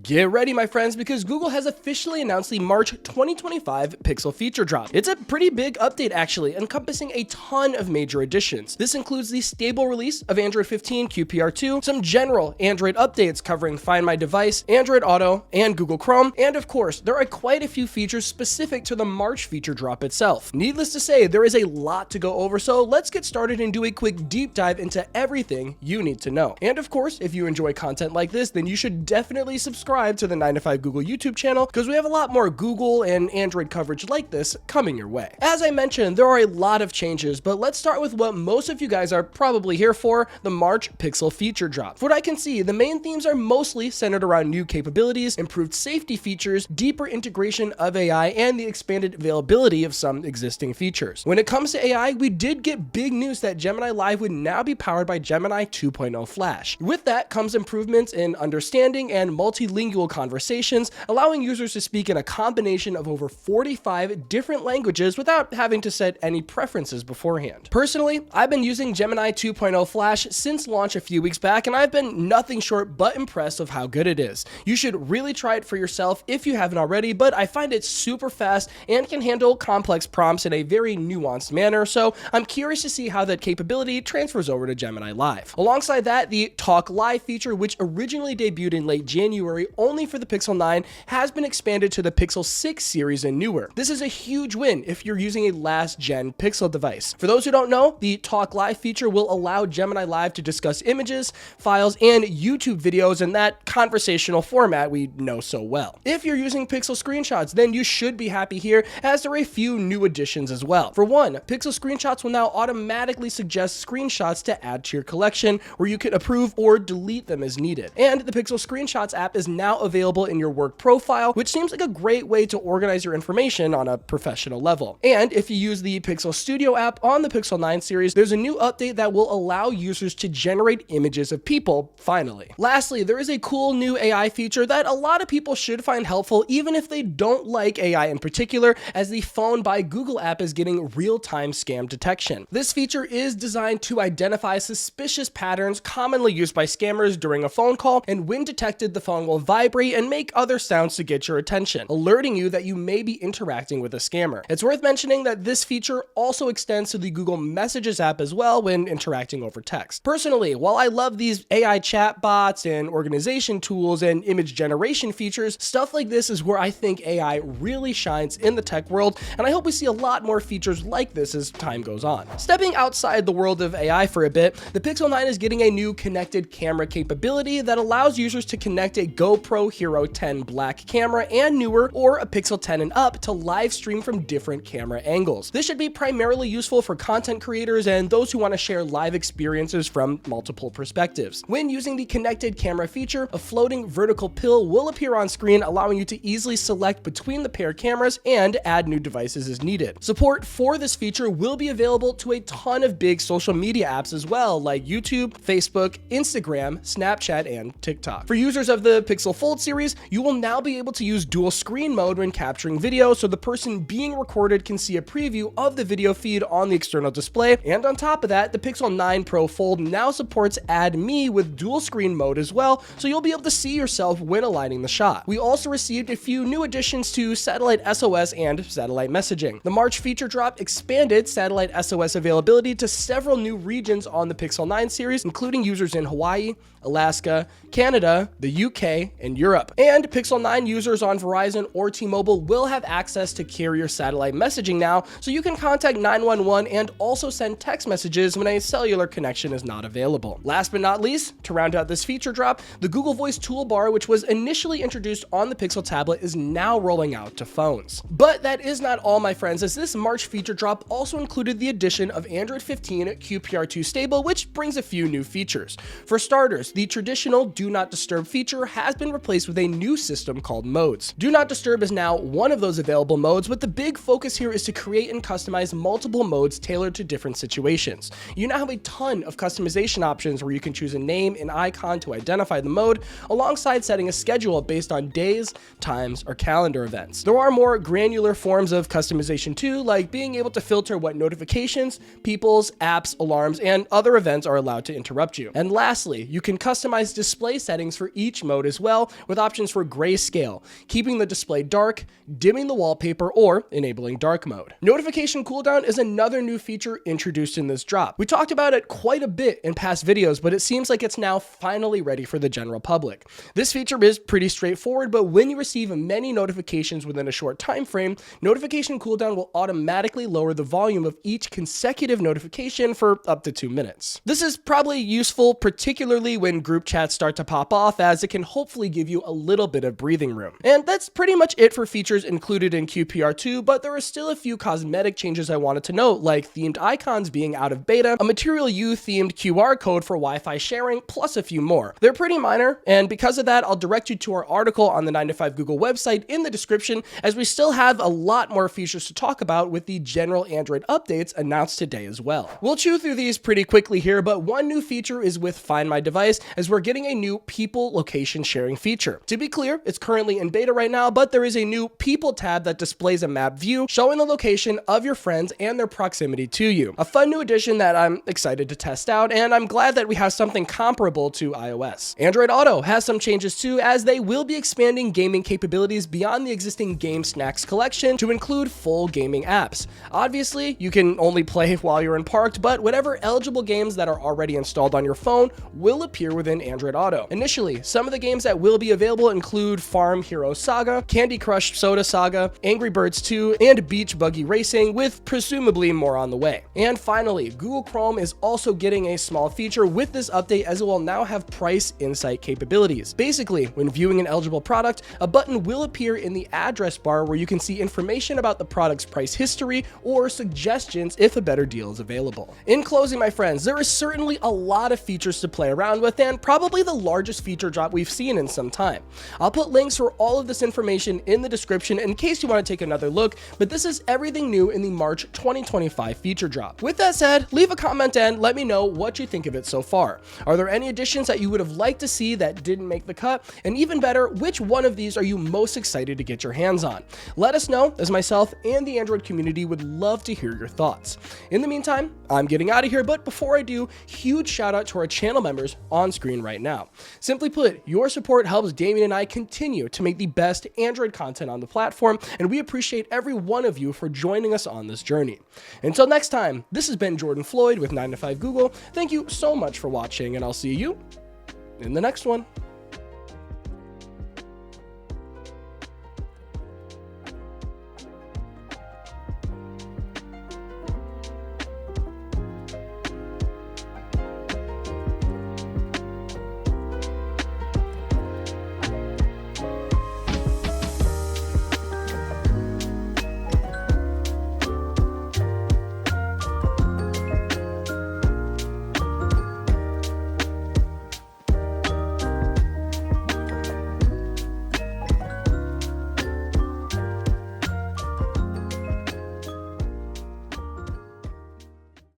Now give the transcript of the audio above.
Get ready, my friends, because Google has officially announced the March 2025 Pixel feature drop. It's a pretty big update, actually, encompassing a ton of major additions. This includes the stable release of Android 15 QPR2, some general Android updates covering Find My Device, Android Auto, and Google Chrome, and of course, there are quite a few features specific to the March feature drop itself. Needless to say, there is a lot to go over, so let's get started and do a quick deep dive into everything you need to know. And of course, if you enjoy content like this, then you should definitely subscribe to the 9 to 5 Google YouTube channel, because we have a lot more Google and Android coverage like this coming your way. As I mentioned, there are a lot of changes, but let's start with what most of you guys are probably here for, the March Pixel feature drop. From what I can see, the main themes are mostly centered around new capabilities, improved safety features, deeper integration of AI, and the expanded availability of some existing features. When it comes to AI, we did get big news that Gemini Live would now be powered by Gemini 2.0 Flash. With that comes improvements in understanding and multilingual conversations, allowing users to speak in a combination of over 45 different languages without having to set any preferences beforehand. Personally, I've been using Gemini 2.0 Flash since launch a few weeks back, and I've been nothing short but impressed of how good it is. You should really try it for yourself if you haven't already, but I find it super fast and can handle complex prompts in a very nuanced manner, so I'm curious to see how that capability transfers over to Gemini Live. Alongside that, the Talk Live feature, which originally debuted in late January only for the Pixel 9, has been expanded to the Pixel 6 series and newer. This is a huge win if you're using a last-gen Pixel device. For those who don't know, the Talk Live feature will allow Gemini Live to discuss images, files, and YouTube videos in that conversational format we know so well. If you're using Pixel screenshots, then you should be happy here, as there are a few new additions as well. For one, Pixel screenshots will now automatically suggest screenshots to add to your collection, where you can approve or delete them as needed. And the Pixel Screenshots app is now available in your work profile, which seems like a great way to organize your information on a professional level. And if you use the Pixel Studio app on the Pixel 9 series, there's a new update that will allow users to generate images of people, finally. Lastly, there is a cool new AI feature that a lot of people should find helpful, even if they don't like AI in particular, as the Phone by Google app is getting real-time scam detection. This feature is designed to identify suspicious patterns commonly used by scammers during a phone call, and when detected, the phone will vibrate and make other sounds to get your attention, alerting you that you may be interacting with a scammer. It's worth mentioning that this feature also extends to the Google Messages app as well when interacting over text. Personally, while I love these AI chatbots and organization tools and image generation features, stuff like this is where I think AI really shines in the tech world, and I hope we see a lot more features like this as time goes on. Stepping outside the world of AI for a bit, the Pixel 9 is getting a new connected camera capability that allows users to connect a GoPro Hero 10 Black camera and newer, or a Pixel 10 and up, to live stream from different camera angles. This should be primarily useful for content creators and those who want to share live experiences from multiple perspectives. When using the connected camera feature, a floating vertical pill will appear on screen, allowing you to easily select between the paired cameras and add new devices as needed. Support for this feature will be available to a ton of big social media apps as well, like YouTube, Facebook, Instagram, Snapchat, and TikTok. For users of the Pixel Fold series, you will now be able to use dual screen mode when capturing video, so the person being recorded can see a preview of the video feed on the external display. And on top of that, the Pixel 9 Pro Fold now supports Add Me with dual screen mode as well, so you'll be able to see yourself when aligning the shot. We also received a few new additions to Satellite SOS and satellite messaging. The March feature drop expanded Satellite SOS availability to several new regions on the Pixel 9 series, including users in Hawaii, Alaska, Canada, the UK, and Europe. And Pixel 9 users on Verizon or T-Mobile will have access to carrier satellite messaging now, so you can contact 911 and also send text messages when a cellular connection is not available. Last but not least, to round out this feature drop, the Google Voice toolbar, which was initially introduced on the Pixel tablet, is now rolling out to phones. But that is not all, my friends, as this March feature drop also included the addition of Android 15 QPR2 stable, which brings a few new features. For starters, the traditional Do Not Disturb feature has been replaced with a new system called Modes. Do Not Disturb is now one of those available modes, but the big focus here is to create and customize multiple modes tailored to different situations. You now have a ton of customization options where you can choose a name and icon to identify the mode, alongside setting a schedule based on days, times, or calendar events. There are more granular forms of customization too, like being able to filter what notifications, people's, apps, alarms, and other events are allowed to interrupt you. And lastly, you can customize display settings for each mode as well, well, with options for grayscale, keeping the display dark, dimming the wallpaper, or enabling dark mode. Notification cooldown is another new feature introduced in this drop. We talked about it quite a bit in past videos, but it seems like it's now finally ready for the general public. This feature is pretty straightforward, but when you receive many notifications within a short time frame, notification cooldown will automatically lower the volume of each consecutive notification for up to 2 minutes. This is probably useful, particularly when group chats start to pop off, as it can hopefully give you a little bit of breathing room. And that's pretty much it for features included in QPR2, but there are still a few cosmetic changes I wanted to note, like themed icons being out of beta, a Material U themed QR code for Wi-Fi sharing, plus a few more. They're pretty minor, and because of that, I'll direct you to our article on the 9to5 Google website in the description, as we still have a lot more features to talk about with the general Android updates announced today as well. We'll chew through these pretty quickly here, but one new feature is with Find My Device, as we're getting a new people location sharing feature. To be clear, it's currently in beta right now, but there is a new People tab that displays a map view showing the location of your friends and their proximity to you. A fun new addition that I'm excited to test out, and I'm glad that we have something comparable to iOS. Android Auto has some changes too, as they will be expanding gaming capabilities beyond the existing Game Snacks collection to include full gaming apps. Obviously, you can only play while you're in parked, but whatever eligible games that are already installed on your phone will appear within Android Auto. Initially, some of the games that will be available include Farm Hero Saga, Candy Crush Soda Saga, Angry Birds 2, and Beach Buggy Racing, with presumably more on the way. And finally, Google Chrome is also getting a small feature with this update, as it will now have price insight capabilities. Basically, when viewing an eligible product, a button will appear in the address bar where you can see information about the product's price history or suggestions if a better deal is available. In closing, my friends, there is certainly a lot of features to play around with, and probably the largest feature drop we've seen in some time. I'll put links for all of this information in the description in case you want to take another look, but this is everything new in the March 2025 feature drop. With that said, leave a comment and let me know what you think of it so far. Are there any additions that you would have liked to see that didn't make the cut? And even better, which one of these are you most excited to get your hands on? Let us know, as myself and the Android community would love to hear your thoughts. In the meantime, I'm getting out of here, but before I do, huge shout out to our channel members on screen right now. Simply put, your support helps Damien and I continue to make the best Android content on the platform, and we appreciate every one of you for joining us on this journey. Until next time, this has been Jordan Floyd with 9to5 Google. Thank you so much for watching, and I'll see you in the next one.